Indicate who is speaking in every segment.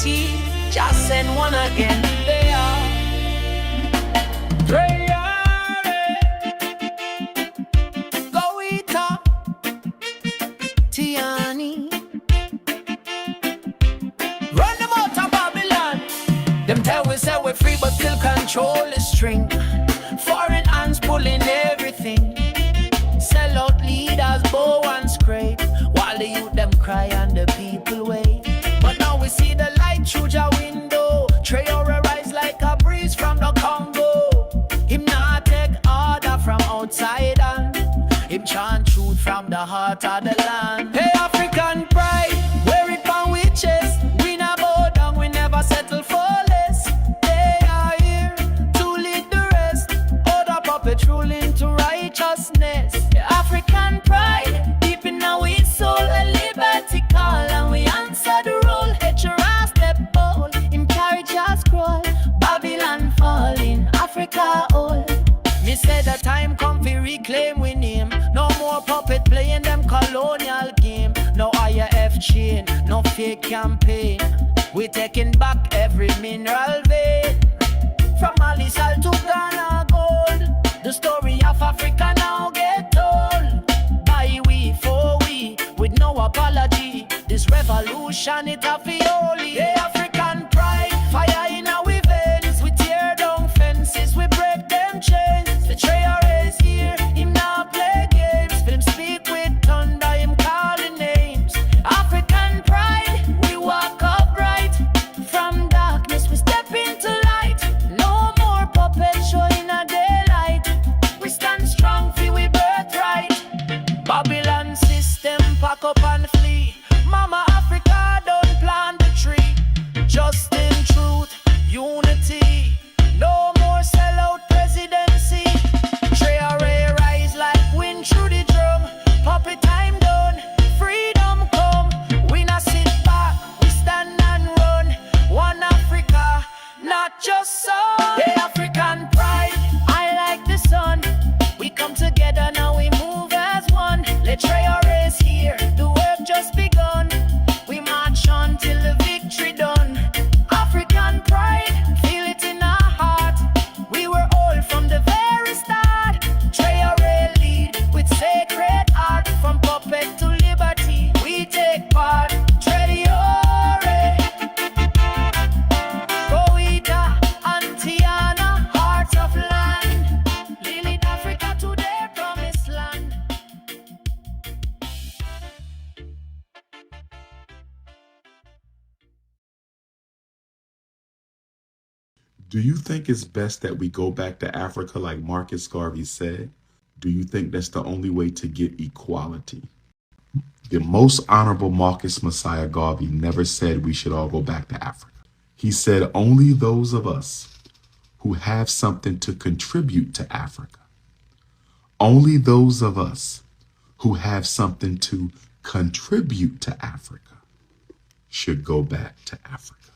Speaker 1: unity, just send one again. They are Prez Nyerere, Tiani. Run them out of Babylon. Them tell we say we're free but still control the string. Foreign hands pulling everything. Sell out leaders, bow and scrape, while the youth them cry and the people wait. But now we see the light through your window. Prez Nyerere rise like a breeze from the Congo. Him not take order from outside and him chant truth from the heart of the land. Hey, African pride, wear it on we chest. We not bow down, we never settle for less. They are here to lead the rest. Order puppet ruling to righteousness. The African pride, deep in our soul, a liberty call, and we answer the role. HRA step bold, in carriage a scroll. Babylon falling, Africa all. Me say the time come fi reclaim we name. No more puppet playing them colonial game. No IF chain, no fake campaign. We taking back every mineral vein. From Alisal to Ghana gold. The story of Africa now get told. By we, for we, with no apology. This revolution it a fi holy. The African pride, fire in our veins. We tear down fences, we break them chains. The Prez Nyerere is here, him now play games. Film speak with thunder, him calling names. African pride, we walk upright. From darkness we step into light. No more puppet show in a daylight. We stand strong for we birthright. Babylon system pack up and flee. Mama Africa don't plant the tree. Justice, truth, unity. No more sellout presidency. Prez Nyerere rise like wind through the drum. Puppet time done, freedom come. We not sit back, we stand and run. One Africa, not just some. The African pride, I like the sun. We come together now, we move as one. Let Prez Nyerere is here, the work just begun. We march on till the victory done. African pride, feel it in our heart. We were all from the very start. Prez Nyerere lead with sacred art. From puppet to liberty, we take part. Prez Nyerere, Goita, Antiana, hearts of land. Lead Africa to their promised land.
Speaker 2: Do you think it's best that we go back to Africa like Marcus Garvey said? Do you think that's the only way to get equality? The most honorable Marcus Messiah Garvey never said we should all go back to Africa. He said only those of us who have something to contribute to Africa, only those of us who have something to contribute to Africa should go back to Africa.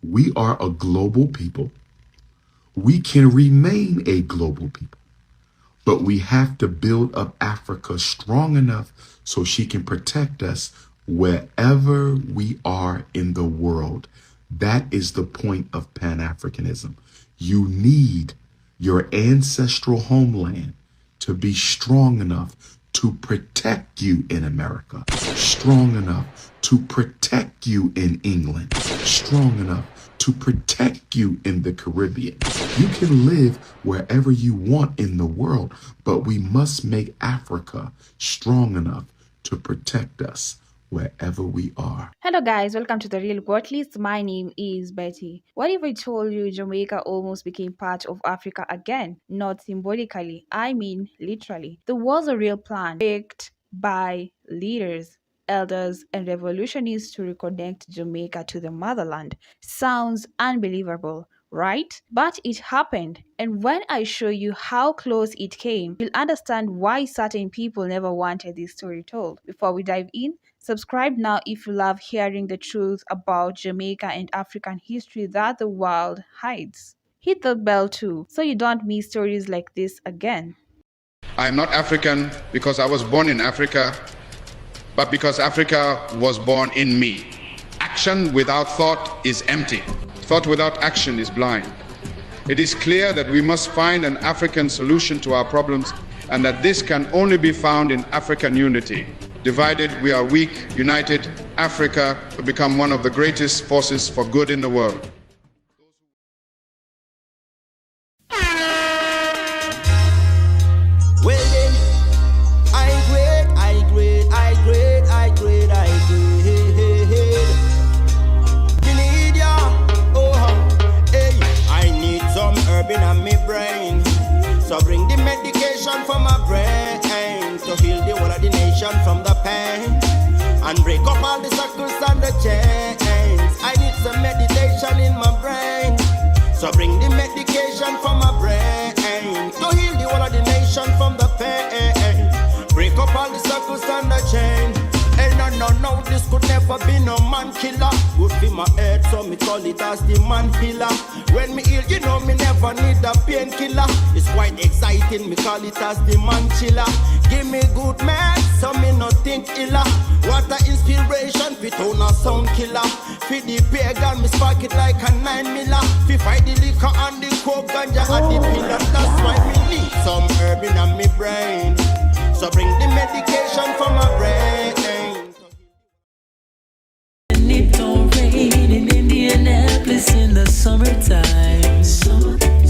Speaker 2: We are a global people. We can remain a global people, but we have to build up Africa strong enough so she can protect us wherever we are in the world. That is the point of Pan-Africanism. You need your ancestral homeland to be strong enough to protect you in America, strong enough to protect you in England, strong enough to protect you in the Caribbean. You can live wherever you want in the world, but we must make Africa strong enough to protect us wherever we are.
Speaker 3: Hello guys, welcome to the Real Got List. My name is Betty. What if I told you Jamaica almost became part of Africa again? Not symbolically, I mean literally. There was a real plan picked by leaders, elders, and revolutionists to reconnect Jamaica to the motherland. Sounds unbelievable, right? But it happened, and when I show you how close it came, you'll understand why certain people never wanted this story told. Before we dive in, subscribe now if you love hearing the truth about Jamaica and African history that the world hides. Hit the bell too, so you don't miss stories like this again.
Speaker 4: I am not African because I was born in Africa, but because Africa was born in me. Action without thought is empty. Thought without action is blind. It is clear that we must find an African solution to our problems and that this can only be found in African unity. Divided, we are weak. United, Africa will become one of the greatest forces for good in the world.
Speaker 5: Well then, I grade. We need ya, hey, I need some herb in my brain. So bring the medication for my brain to heal the whole of the nation from the pain and break up all the circles and the chains. I need some meditation in my brain. So bring the medication for my brain to heal the whole of the nation from the pain. Break up all the circles and the chain. Hey, no, this could never be no man killer. Good for my head, so me call it as the man healer. When me ill, you know me never need a painkiller. It's quite exciting, me call it as the man chiller. Give me good man, so me not think illa. What a inspiration, fit on a sound killer. Feed the pagan, me spark it like a 9 miller. Fi fight the liquor and the coke, ganja and the pillar. That's why me need some herb in my brain. So bring the medication for my brain.
Speaker 6: And it don't rain in Indianapolis in the summertime. Summertime.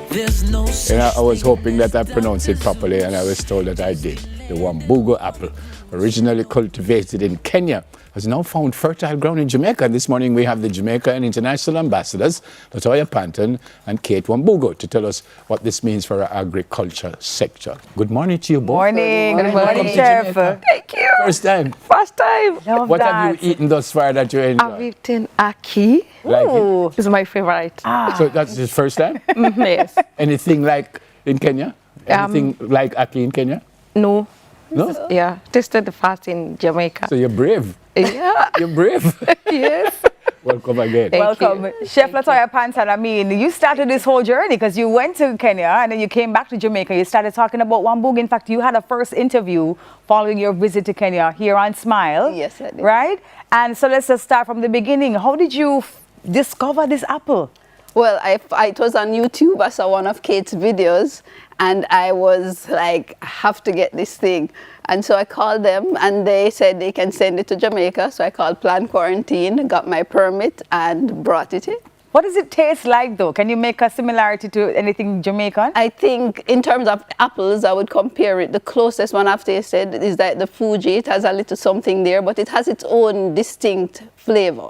Speaker 6: There's no.
Speaker 7: And I was hoping that I pronounced it properly, and I was told that I did. The Wambugu Apple, originally cultivated in Kenya, has now found fertile ground in Jamaica. And this morning we have the Jamaica and International Ambassadors, Latoya Panton and Kate Wambugu, to tell us what this means for our agriculture sector. Good morning to you both.
Speaker 8: Good morning, Chef. Thank you.
Speaker 7: First time.
Speaker 8: First time. Love
Speaker 7: What
Speaker 8: that.
Speaker 7: have you eaten thus far that you enjoy?
Speaker 8: I've eaten aki.
Speaker 7: Like
Speaker 8: Ooh, it's my favorite.
Speaker 7: So that's his first time?
Speaker 8: Yes.
Speaker 7: Anything like in Kenya? Anything like aki in Kenya?
Speaker 8: No.
Speaker 7: No?
Speaker 8: Yeah, tasted the first in Jamaica.
Speaker 7: So you're brave.
Speaker 8: Yeah.
Speaker 7: You're brave.
Speaker 8: Yes.
Speaker 7: Welcome again.
Speaker 8: Thank
Speaker 9: Welcome.
Speaker 8: you.
Speaker 9: Chef Latoya Panton, I mean, you started this whole journey because you went to Kenya and then you came back to Jamaica. You started talking about Wambugu. In fact, you had a first interview following your visit to Kenya here on Smile.
Speaker 10: Yes, I did.
Speaker 9: Right? And so let's just start from the beginning. How did you discover this apple?
Speaker 10: Well, it was on YouTube. I saw one of Kate's videos, and I was like, I have to get this thing. And so I called them, and they said they can send it to Jamaica. So I called Plan Quarantine, got my permit, and brought it in.
Speaker 9: What does it taste like, though? Can you make a similarity to anything Jamaican?
Speaker 10: I think in terms of apples, I would compare it. The closest one I've tasted is that the Fuji. It has a little something there, but it has its own distinct flavor.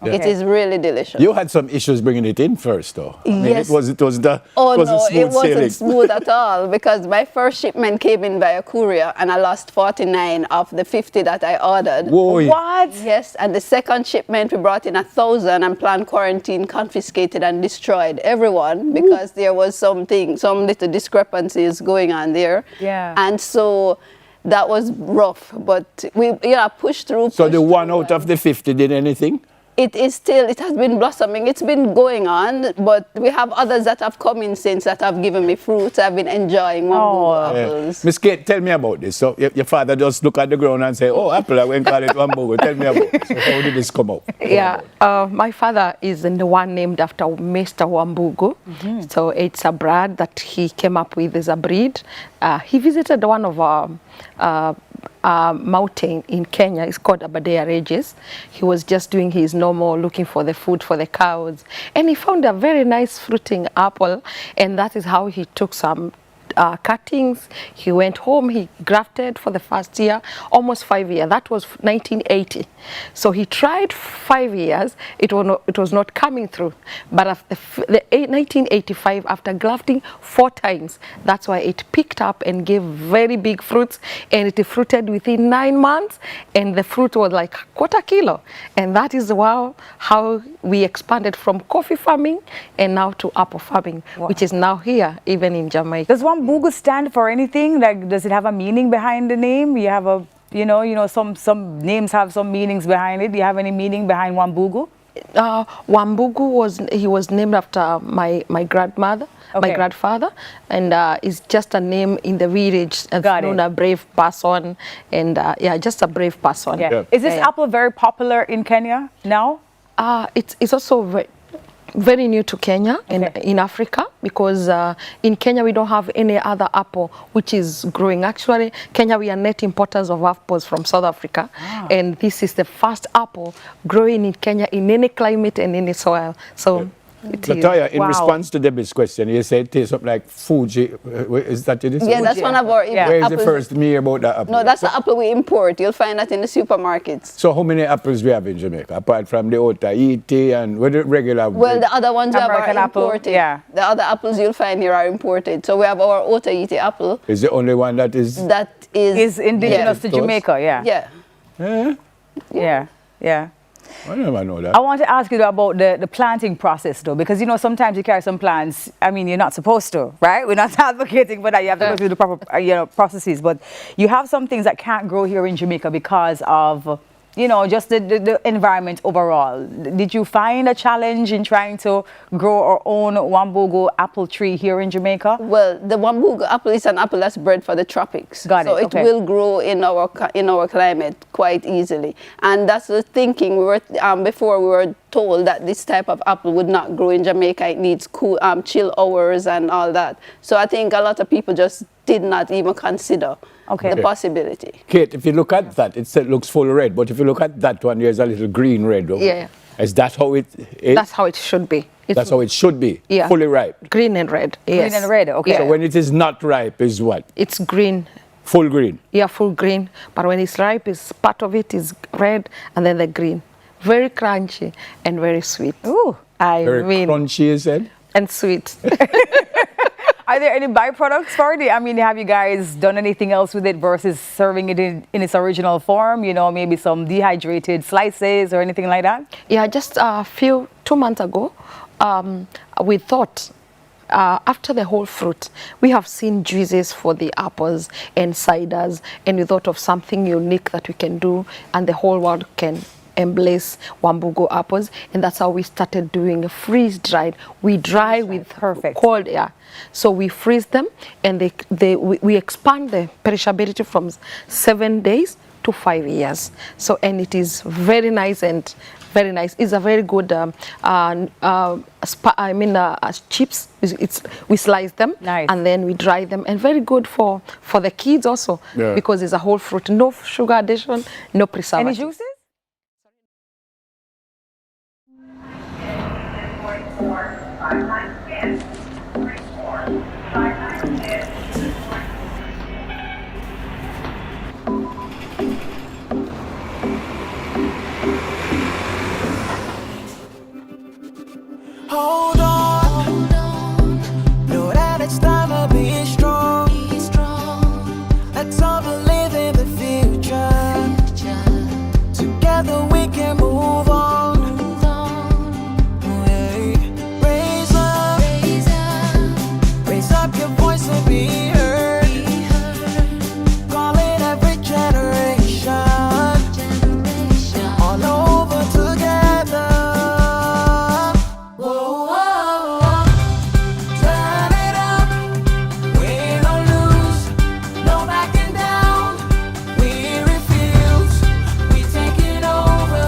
Speaker 7: Yeah.
Speaker 10: It is really delicious.
Speaker 7: You had some issues bringing it in first, though. I mean,
Speaker 10: Yes.
Speaker 7: it wasn't smooth
Speaker 10: It wasn't
Speaker 7: sailing.
Speaker 10: smooth at all, because my first shipment came in via courier and I lost 49 of the 50 that I ordered.
Speaker 7: Whoa.
Speaker 9: What?
Speaker 10: Yes, and the second shipment we brought in 1,000 and Plan Quarantine confiscated and destroyed everyone because there was some little discrepancies going on there.
Speaker 9: Yeah.
Speaker 10: And so that was rough, but we pushed through.
Speaker 7: So the one out of the 50 did anything?
Speaker 10: It has been blossoming. It's been going on, but we have others that have come in since that have given me fruits. I've been enjoying Wambugu apples.
Speaker 7: Miss Kate, tell me about this. So your father just look at the ground and say, oh, apple, I went call it Wambugu. Tell me about this. So how did this come out?
Speaker 8: Yeah, my father is the one named after Mr. Wambugu. So it's a brand that he came up with as a breed. He visited one of our mountain in Kenya. It's called Aberdare Ranges. He was just doing his normal looking for the food for the cows, and he found a very nice fruiting apple, and that is how he took some cuttings. He went home, he grafted for the first year, almost 5 years. That was 1980. So he tried 5 years, it was not coming through. But after the 1985, after grafting 4 times, that's why it picked up and gave very big fruits, and it fruited within 9 months, and the fruit was like 1/4 kilo. And that is how we expanded from coffee farming and now to apple farming, which is now here, even in Jamaica.
Speaker 9: Does Wambugu stand for anything? Like, does it have a meaning behind the name? You have some names have some meanings behind it. Do you have any meaning behind Wambugu?
Speaker 8: Wambugu was named after my grandmother, my grandfather, and it's just a name in the village. Known a brave person, and just a brave person.
Speaker 9: Is this apple very popular in Kenya now?
Speaker 8: It's also very new to Kenya and in Africa, because in Kenya we don't have any other apple which is growing. Actually, Kenya, we are net importers of apples from South Africa, and this is the first apple growing in Kenya in any climate and any soil. So.
Speaker 7: Latoya, in response to Debbie's question, you said it tastes something like Fuji. Is that it?
Speaker 10: Yeah, that's one of our
Speaker 7: Where is the first me about that apple?
Speaker 10: No, that's the apple we import. You'll find that in the supermarkets.
Speaker 7: So how many apples we have in Jamaica, apart from the Ota-Iti and the regular?
Speaker 10: Well, the other ones we have are imported. The other apples you'll find here are imported. So we have our Ota-Iti apple.
Speaker 7: Is the only one that is?
Speaker 10: That is
Speaker 9: indigenous to Jamaica, Yeah.
Speaker 7: I never know that.
Speaker 9: I want to ask you about the planting process, though, because, you know, sometimes you carry some plants, I mean, you're not supposed to, right? We're not advocating for that. You have to go through the proper, processes. But you have some things that can't grow here in Jamaica because of, you know, just the environment overall. Did you find a challenge in trying to grow our own Wambugu apple tree here in Jamaica?
Speaker 10: Well, the Wambugu apple is an apple that's bred for the tropics. So it will grow in our climate quite easily. And that's the thinking. We were before we were told that this type of apple would not grow in Jamaica. It needs cool, chill hours and all that. So I think a lot of people just did not even consider the possibility.
Speaker 7: Kate, if you look at that, it looks full red, but if you look at that one, there's a little green red over it. Is that how it is?
Speaker 8: That's how it should be.
Speaker 7: That's how it should be?
Speaker 8: Yeah.
Speaker 7: Fully ripe?
Speaker 8: Green and red, yes.
Speaker 9: Green and red, okay.
Speaker 7: So when it is not ripe, is what?
Speaker 8: It's green.
Speaker 7: Full green?
Speaker 8: Yeah, full green. But when it's ripe, part of it is red and then the green. Very crunchy and very sweet.
Speaker 9: Ooh,
Speaker 7: very crunchy, you said?
Speaker 8: And sweet.
Speaker 9: Are there any byproducts for it? I mean, have you guys done anything else with it versus serving it in its original form? You know, maybe some dehydrated slices or anything like that?
Speaker 8: Yeah, just 2 months ago, we thought, after the whole fruit, we have seen juices for the apples and ciders, and we thought of something unique that we can do and the whole world can embrace Wambugu apples, and that's how we started doing freeze dried. We dry with cold air, so we freeze them, and we expand the perishability from 7 days to 5 years. So, and it is very nice and very nice. It's a very good chips. We slice them and then we dry them, and very good for the kids also, because it's a whole fruit, no sugar addition, no preservative.
Speaker 9: Any juices?
Speaker 1: Hold on, know that it's time to be strong. Let's all believe in the future. Together we can move on. Raise up your voice and be heard. Call it every generation. All over together. Turn it up, win or lose, no backing down. We refuse, we take it over.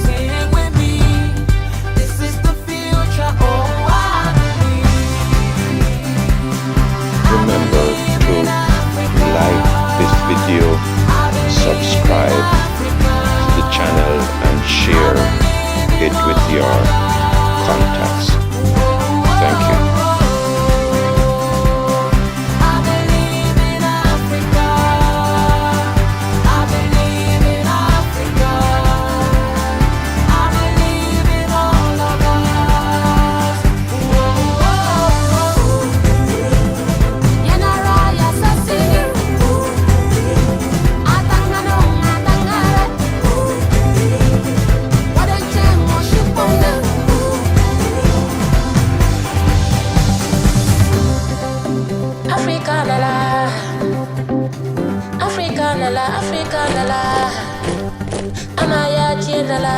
Speaker 1: Say it with me, this is the future. Oh, I believe.
Speaker 11: Remember to like this video, subscribe to the channel and share it with your contacts. Thank you.
Speaker 1: I believe in Africa. I believe in Africa. I believe in all of us. Yanaraya sasini. Atanga no atanga. Wadenche moshipona. Africa la la, Africa la la, Africa la la. Amaya chien la la,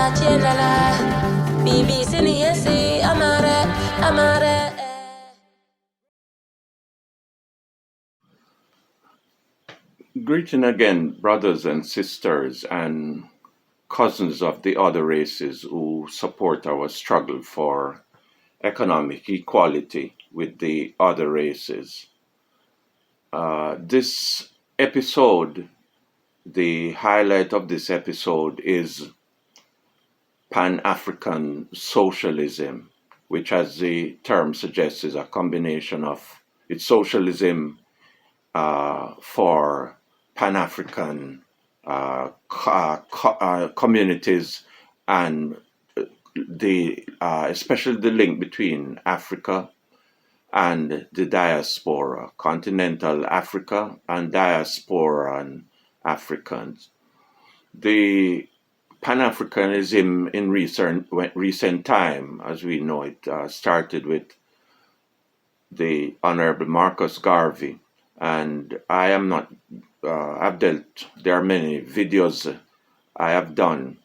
Speaker 11: Greeting again, brothers and sisters and cousins of the other races who support our struggle for economic equality with the other races. This episode, the highlight of this episode is Pan-African socialism, which, as the term suggests, is a combination of it's socialism for Pan-African communities and especially the link between Africa and the diaspora, continental Africa and diasporan Africans. The Pan-Africanism in recent time, as we know it, started with the Honorable Marcus Garvey, and I am not. There are many videos I have done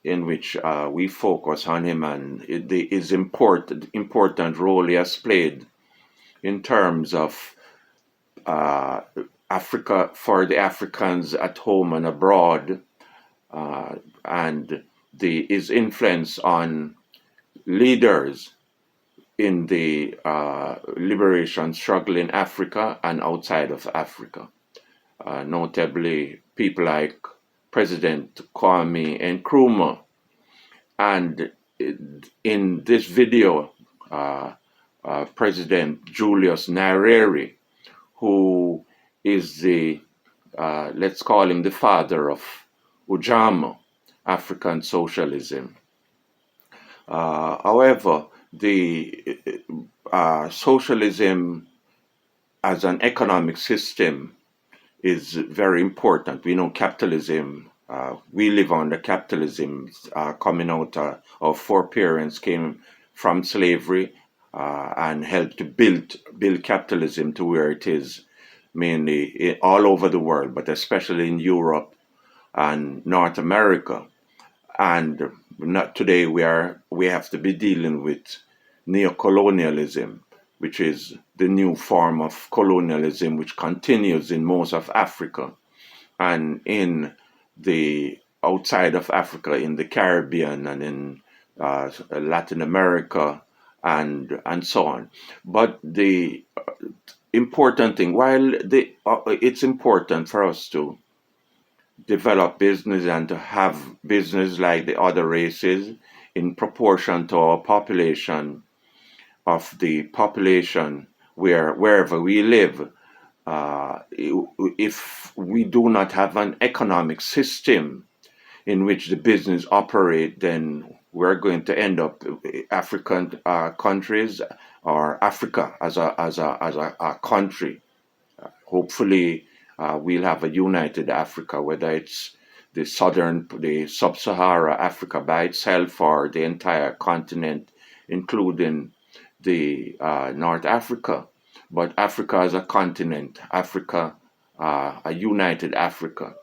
Speaker 11: in which we focus on him and his important role he has played in terms of Africa for the Africans at home and abroad, and his influence on leaders in the liberation struggle in Africa and outside of Africa. Notably people like President Kwame Nkrumah. And in this video, President Julius Nyerere, who is the, let's call him the father of Ujamaa, African socialism. However, the socialism as an economic system is very important. We know capitalism, we live under capitalism, coming out, our foreparents came from slavery and helped to build capitalism to where it is mainly all over the world, but especially in Europe and North America. And not today we have to be dealing with neocolonialism, which is the new form of colonialism which continues in most of Africa and in the outside of Africa, in the Caribbean and in Latin America and so on. But the important thing, while it's important for us to develop business and to have business like the other races in proportion to our population, of the population wherever we live, if we do not have an economic system in which the business operate, then we're going to end up African countries or Africa as a country. Hopefully, we'll have a united Africa, whether it's the sub-Sahara Africa by itself or the entire continent, including the North Africa. But Africa as a continent, Africa, a united Africa.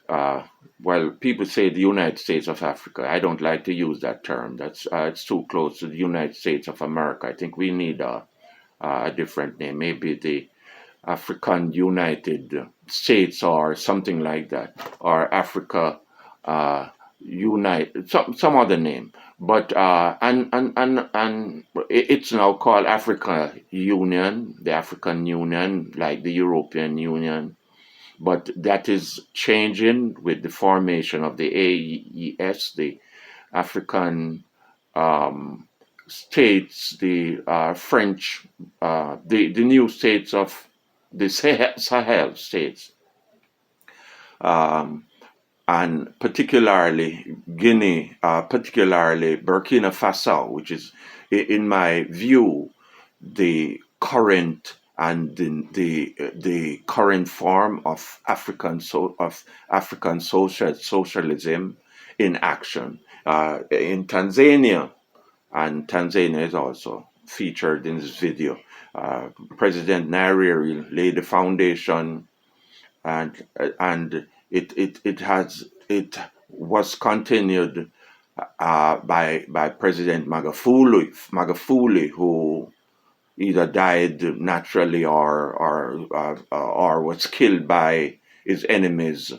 Speaker 11: Well, people say the United States of Africa. I don't like to use that term. That's it's too close to the United States of America. I think we need a different name, maybe the African United States or something like that, or Africa Unite, some other name. But and it's now called Africa Union, the African Union, like the European Union. But that is changing with the formation of the AES, the African states, the French, the new states of the Sahel states, and particularly Guinea, particularly Burkina Faso, which is, in my view, the current and the current form of African socialism in action. In Tanzania, and Tanzania is also featured in this video. President Nyerere laid the foundation, and it was continued by President Magufuli, who either died naturally or was killed by his enemies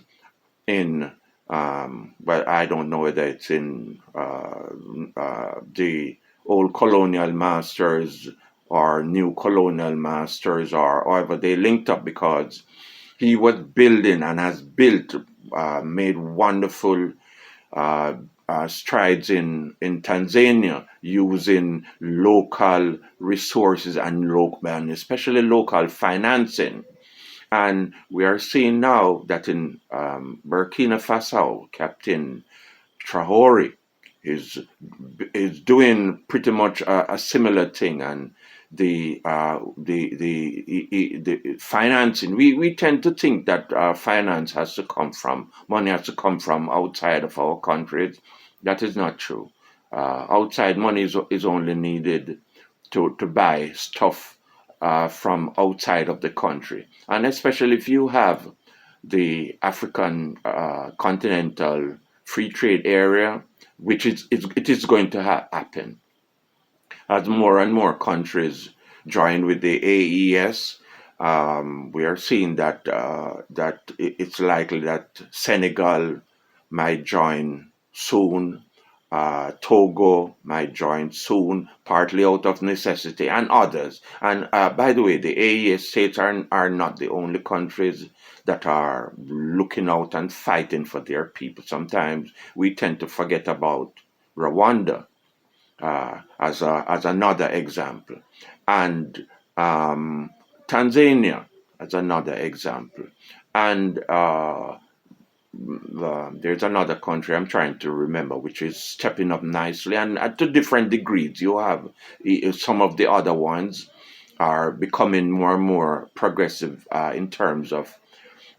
Speaker 11: in, but I don't know whether it's in the old colonial masters or new colonial masters, or however they linked up, because he was building and has built, made wonderful strides in Tanzania, using local resources and especially local financing. And we are seeing now that in Burkina Faso, Captain Traore is doing pretty much a similar thing, and the financing. We tend to think that finance has to come from money has to come from outside of our countries. That is not true. Outside money is only needed to buy stuff from outside of the country, and especially if you have the African continental free trade area, which it is going to happen as more and more countries join with the AES. We are seeing that it's likely that Senegal might join soon. Togo might join soon, partly out of necessity, and others. And by the way, the AES states are not the only countries that are looking out and fighting for their people. Sometimes we tend to forget about Rwanda as another example, and Tanzania as another example, and there's another country I'm trying to remember which is stepping up nicely, and to different degrees. You have some of the other ones are becoming more and more progressive in terms of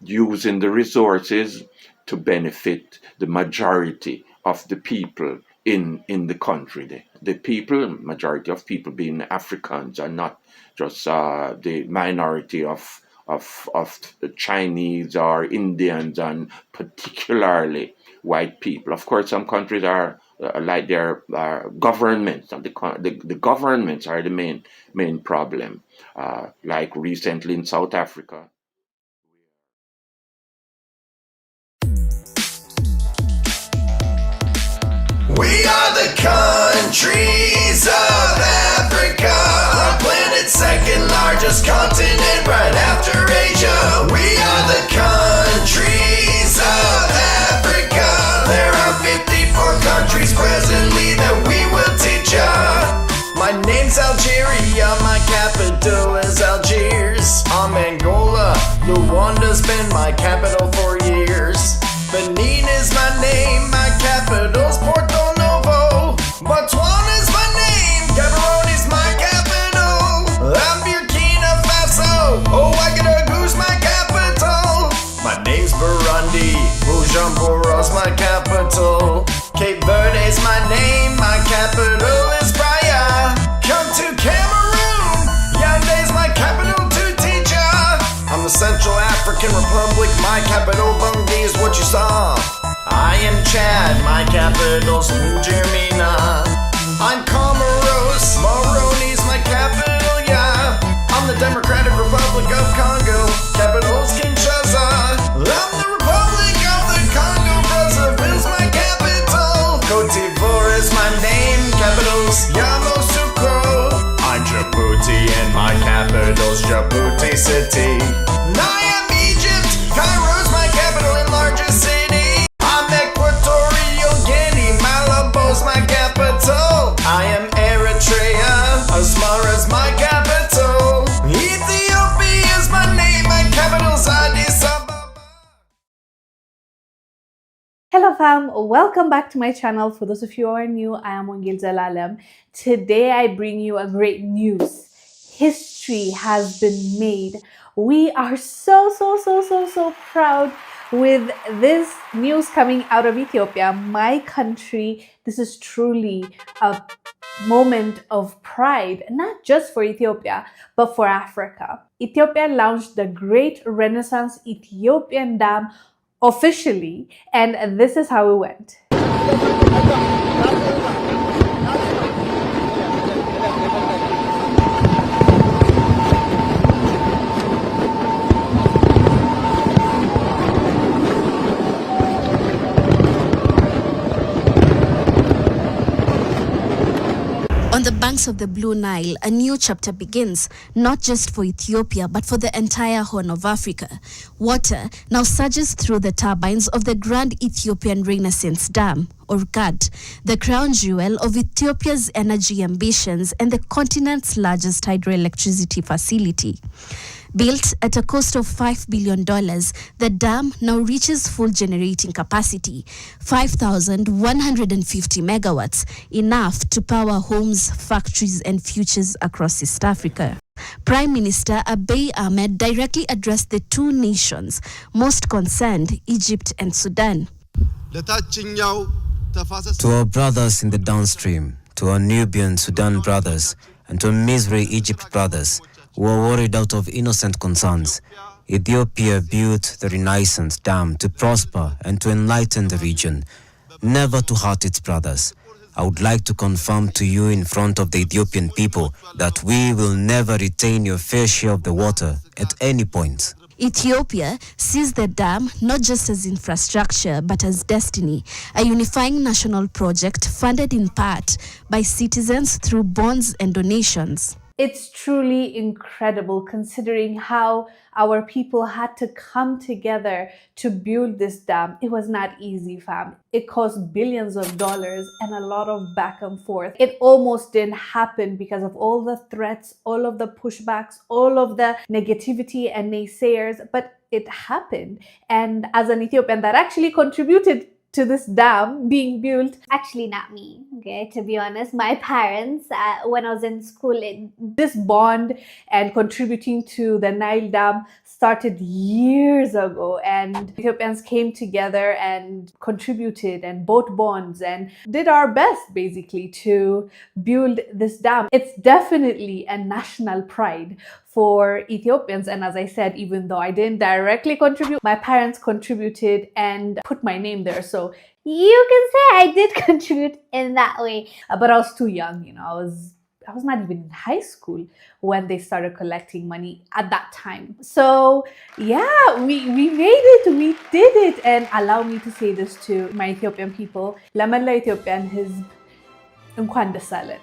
Speaker 11: using the resources to benefit the majority of the people in the country. The people, majority of people being Africans, and not just the minority of Chinese or Indians, and particularly white people. Of course, some countries are like their governments, and the governments are the main problem. Like recently in South Africa.
Speaker 1: We are the countries of Africa, our planet's second largest continent right after Asia. We are the countries of Africa. There are 54 countries presently that we will teach ya. My name's Algeria, my capital is Algiers. I'm Angola, Rwanda's been my capital for years. Benin is my name, my capital's Porto Novo. Botswana's my name, Gaborone is my capital. I'm Burkina Faso, Ouagadougou's my capital. My name's Burundi, Bujumbura's my capital. Cape Verde's my name, my capital is Praia. Come to Cameroon, Yaounde's my capital to teach ya. I'm the Central African Republic, my capital Bungi is what you saw. I am Chad, my capital's N'Djamena. I'm Comoros, Moroni's my capital, yeah. I'm the Democratic Republic of Congo, capital's Kinshasa. I'm the Republic of the Congo, Brazzaville's my capital. Cote d'Ivoire is my name, capital's Yamoussoukro. I'm Djibouti and my capital's Djibouti City. I am Egypt, Cairo's my capital and largest city. I'm Equatorial Guinea, Malabo's my capital. I am Eritrea, Asmara's my capital. Ethiopia's my name, my capital's Addis Ababa.
Speaker 12: Hello fam, welcome back to my channel. For those of you who are new, I am Wangil Zalalem. Today I bring you a great news. History has been made. We are so proud with this news coming out of Ethiopia, my country. This is truly a moment of pride, not just for Ethiopia, but for Africa. Ethiopia launched the Great Renaissance Ethiopian Dam officially, and this is how it went.
Speaker 13: On the banks of the Blue Nile, a new chapter begins, not just for Ethiopia, but for the entire Horn of Africa. Water now surges through the turbines of the Grand Ethiopian Renaissance Dam, or GAD, the crown jewel of Ethiopia's energy ambitions and the continent's largest hydroelectricity facility. Built at a cost of $5 billion, the dam now reaches full generating capacity, 5,150 megawatts, enough to power homes, factories, and futures across East Africa. Prime Minister Abiy Ahmed directly addressed the two nations most concerned, Egypt and Sudan.
Speaker 14: To our brothers in the downstream, to our Nubian Sudan brothers, and to Misri Egypt brothers, who are worried out of innocent concerns, Ethiopia built the Renaissance Dam to prosper and to enlighten the region, never to hurt its brothers. I would like to confirm to you in front of the Ethiopian people that we will never retain your fair share of the water at any point.
Speaker 13: Ethiopia sees the dam not just as infrastructure but as destiny, a unifying national project funded in part by citizens through bonds and donations.
Speaker 12: It's truly incredible considering how our people had to come together to build this dam. It was not easy, fam. It cost billions of dollars and a lot of back and forth. It almost didn't happen because of all the threats, all of the pushbacks, all of the negativity and naysayers, but it happened. And as an Ethiopian that actually contributed to this dam being built.
Speaker 15: Actually, not me, okay, to be honest. My parents, when I was in school.
Speaker 12: This bond and contributing to the Nile Dam started years ago, and Ethiopians came together and contributed and bought bonds and did our best basically to build this dam. It's definitely a national pride for Ethiopians, and as I said, even though I didn't directly contribute, my parents contributed and put my name there, so
Speaker 15: you can say I did contribute in that way.
Speaker 12: But I was too young, you know, I was not even in high school when they started collecting money at that time. So yeah, we made it, we did it. And allow me to say this to my Ethiopian people, ለመላው Ethiopian ሕዝብ እንኳን ደስ አለን.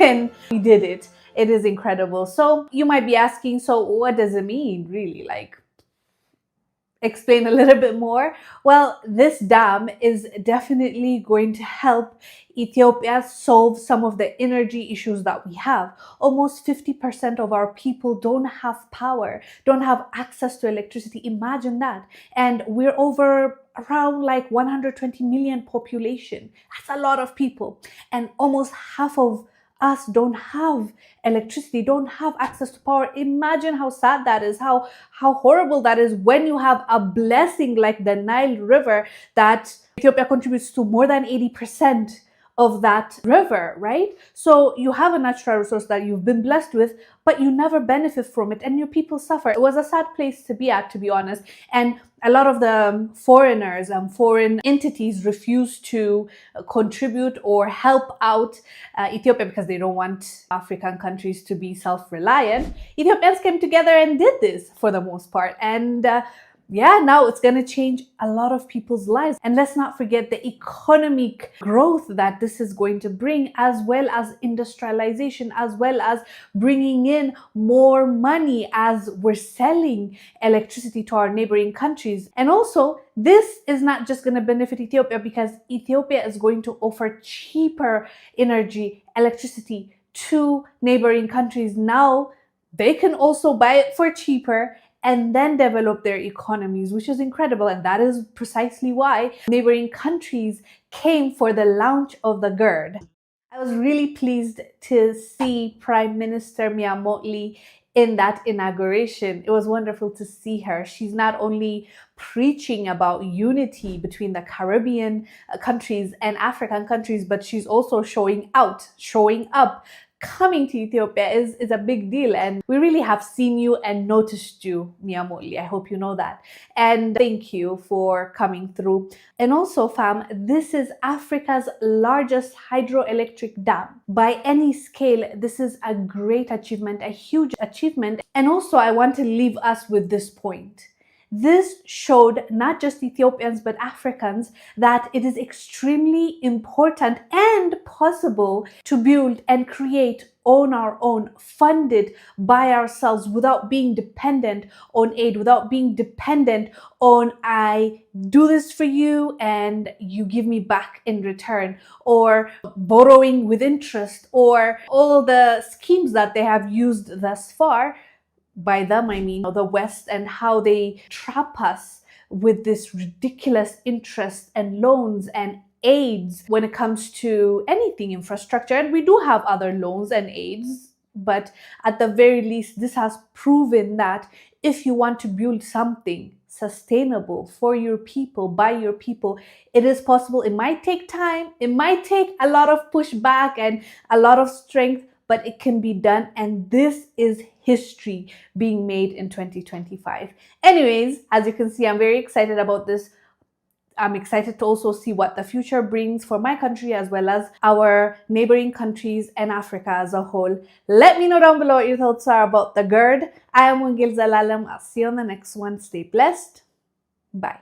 Speaker 12: And we did it. It is incredible. So you might be asking, so what does it mean really? Like, explain a little bit more. Well, this dam is definitely going to help Ethiopia solve some of the energy issues that we have. Almost 50% of our people don't have power, don't have access to electricity. Imagine that. And we're over around like 120 million population. That's a lot of people. And almost half of us don't have electricity, don't have access to power. Imagine how sad that is, how horrible that is when you have a blessing like the Nile River that Ethiopia contributes to more than 80% of that river, right? So you have a natural resource that you've been blessed with, but you never benefit from it and your people suffer. It was a sad place to be at, to be honest. And a lot of the foreigners and foreign entities refuse to contribute or help out Ethiopia because they don't want African countries to be self-reliant. Ethiopians came together and did this for the most part. And yeah, now it's going to change a lot of people's lives. And let's not forget the economic growth that this is going to bring, as well as industrialization, as well as bringing in more money as we're selling electricity to our neighboring countries. And also, this is not just going to benefit Ethiopia because Ethiopia is going to offer cheaper energy, electricity to neighboring countries. Now, they can also buy it for cheaper and then develop their economies, which is incredible. And that is precisely why neighboring countries came for the launch of the GERD. I was really pleased to see Prime Minister Mia Mottley in that inauguration. It was wonderful to see her. She's not only preaching about unity between the Caribbean countries and African countries, but she's also showing up coming to Ethiopia is a big deal, and we really have seen you and noticed you, Nyamoli. I hope you know that. And thank you for coming through. And also, fam, this is Africa's largest hydroelectric dam. By any scale, this is a great achievement, a huge achievement. And also, I want to leave us with this point. This showed not just Ethiopians but Africans that it is extremely important and possible to build and create on our own, funded by ourselves without being dependent on aid, without being dependent on I do this for you and you give me back in return, or borrowing with interest, or all the schemes that they have used thus far. By them, I mean the West, and how they trap us with this ridiculous interest and loans and aids when it comes to anything infrastructure. And we do have other loans and aids, but at the very least, this has proven that if you want to build something sustainable for your people, by your people, it is possible. It might take time, it might take a lot of pushback and a lot of strength, but it can be done, and this is history being made in 2025. Anyways, as you can see, I'm very excited about this. I'm excited to also see what the future brings for my country as well as our neighboring countries and Africa as a whole. Let me know down below what your thoughts are about the GERD. I am Wongil Zalalam. I'll see you on the next one. Stay blessed. Bye.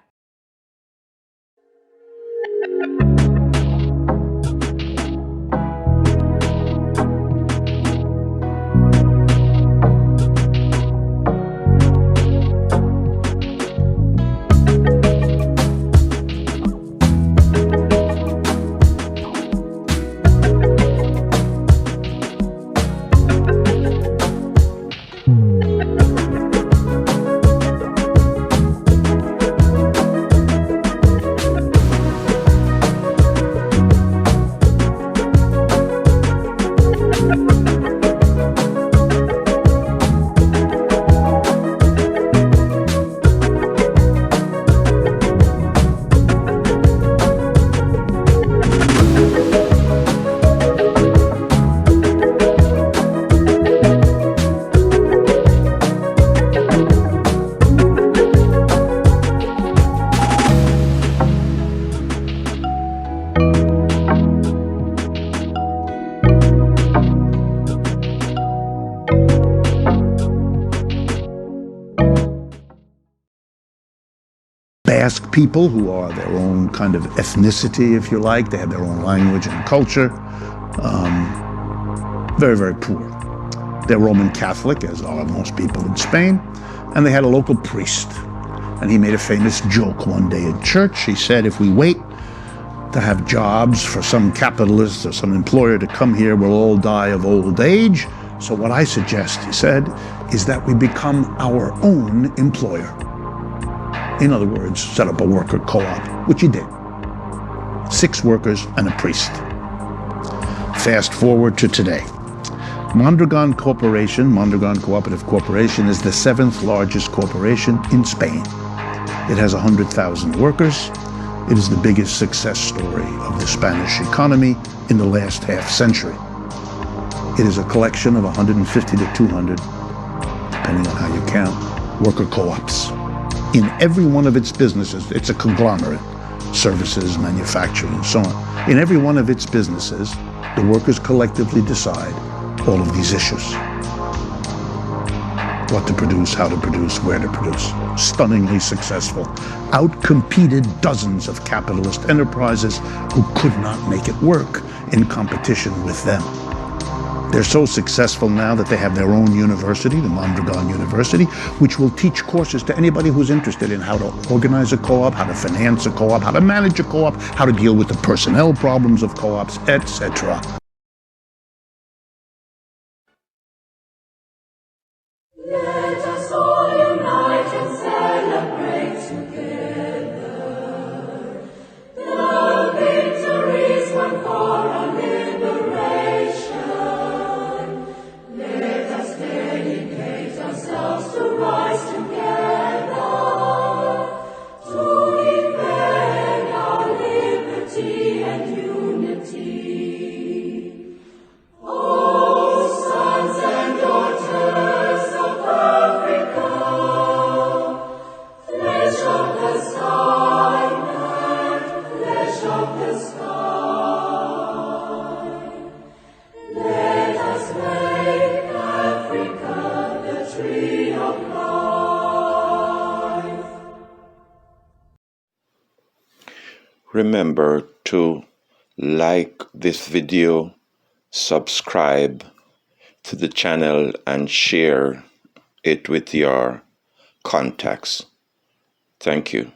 Speaker 16: Basque people, who are their own kind of ethnicity, if you like. They have their own language and culture. Very, very poor. They're Roman Catholic, as are most people in Spain. And they had a local priest. And he made a famous joke one day in church. He said, if we wait to have jobs for some capitalist or some employer to come here, we'll all die of old age. So what I suggest, he said, is that we become our own employer. In other words, set up a worker co-op, which he did. 6 workers and a priest. Fast forward to today. Mondragon Corporation, Mondragon Cooperative Corporation, is the 7th largest corporation in Spain. It has 100,000 workers. It is the biggest success story of the Spanish economy in the last half century. It is a collection of 150 to 200, depending on how you count, worker co-ops. In every one of its businesses, it's a conglomerate, services, manufacturing, and so on. In every one of its businesses, the workers collectively decide all of these issues. What to produce, how to produce, where to produce. Stunningly successful. Outcompeted dozens of capitalist enterprises who could not make it work in competition with them. They're so successful now that they have their own university, the Mondragon University, which will teach courses to anybody who's interested in how to organize a co-op, how to finance a co-op, how to manage a co-op, how to deal with the personnel problems of co-ops, etc.
Speaker 6: Let us all unite and celebrate together the victories won for our liberation. Let us dedicate ourselves to rise together to defend our liberty and unity. Oh,
Speaker 11: Remember to like this video, subscribe to the channel, and share it with your contacts. Thank you.